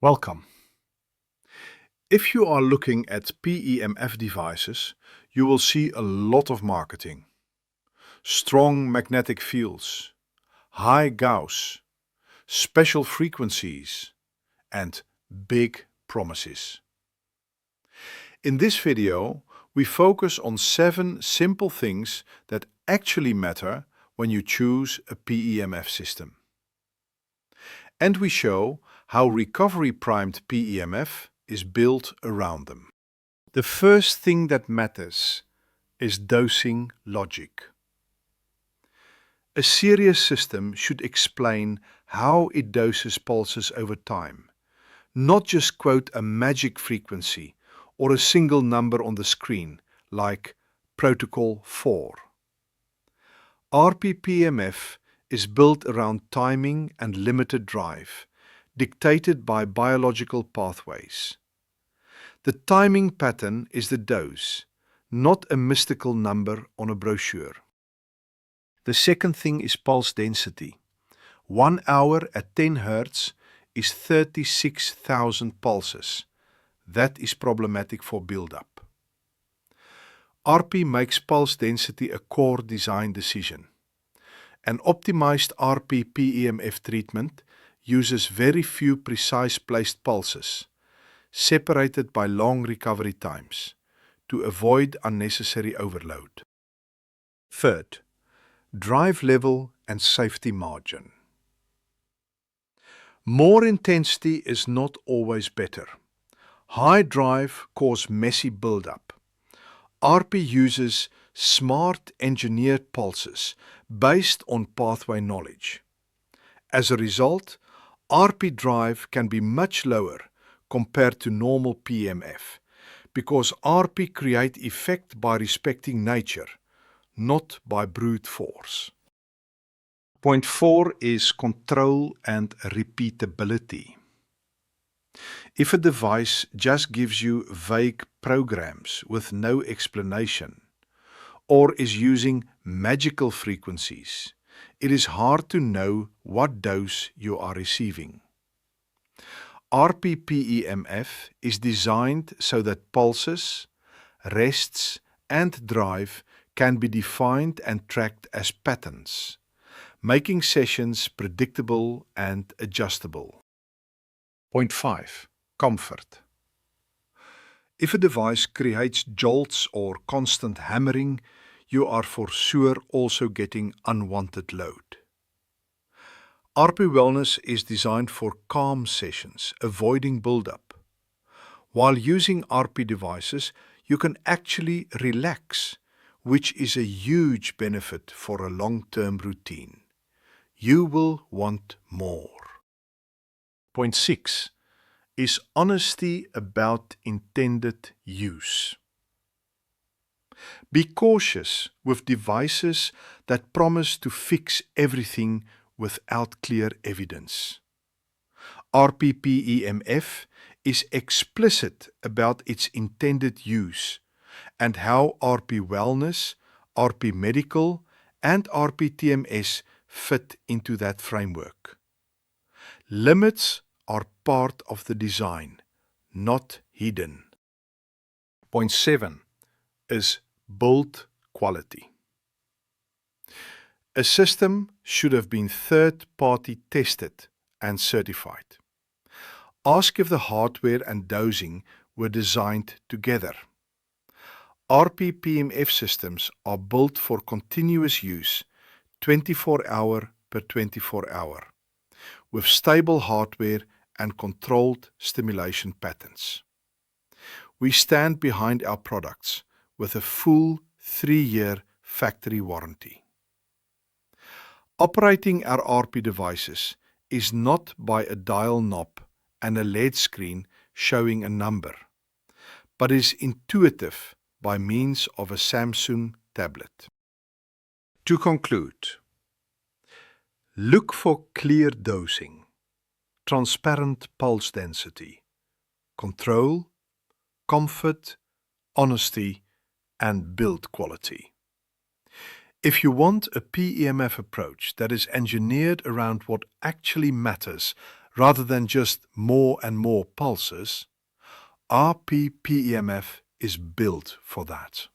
Welcome. If you are looking at PEMF devices, you will see a lot of marketing. Strong magnetic fields, high Gauss, special frequencies, and big promises. In this video, we focus on 7 simple things that actually matter when you choose a PEMF system. And we show how recovery-primed PEMF is built around them. The first thing that matters is dosing logic. A serious system should explain how it doses pulses over time, not just quote a magic frequency or a single number on the screen, like Protocol 4. RPPMF is built around timing and limited drive, dictated by biological pathways. The timing pattern is the dose, not a mystical number on a brochure. The second thing is pulse density. 1 hour at 10 Hz is 36,000 pulses. That is problematic for build-up. RP makes pulse density a core design decision. An optimized RP-PEMF treatment uses very few precise placed pulses, separated by long recovery times, to avoid unnecessary overload. Third, drive level and safety margin. More intensity is not always better. High drive causes messy build-up. RP uses smart engineered pulses based on pathway knowledge. As a result, RP drive can be much lower compared to normal PEMF, because RP create effect by respecting nature, not by brute force. Point 4 is control and repeatability. If a device just gives you vague programs with no explanation, or is using magical frequencies, it is hard to know what dose you are receiving. RP-PEMF is designed so that pulses, rests, and drive can be defined and tracked as patterns, making sessions predictable and adjustable. Point 5. Comfort. If a device creates jolts or constant hammering, you are for sure also getting unwanted load. RP Wellness is designed for calm sessions, avoiding build-up. While using RP devices, you can actually relax, which is a huge benefit for a long-term routine. You will want more. Point 6 is honesty about intended use. Be cautious with devices that promise to fix everything without clear evidence. RP-PEMF is explicit about its intended use and how RP Wellness, RP Medical, and RP-TMS fit into that framework. Limits are part of the design, not hidden. Point 7 is build quality. A system should have been third-party tested and certified. Ask if the hardware and dosing were designed together. RP-PEMF systems are built for continuous use, 24-hour per 24-hour, with stable hardware and controlled stimulation patterns. We stand behind our products with a full 3-year factory warranty. Operating our RP devices is not by a dial knob and a LED screen showing a number, but is intuitive by means of a Samsung tablet. To conclude, look for clear dosing, transparent pulse density, control, comfort, honesty, and build quality. If you want a PEMF approach that is engineered around what actually matters rather than just more and more pulses, RPPEMF is built for that.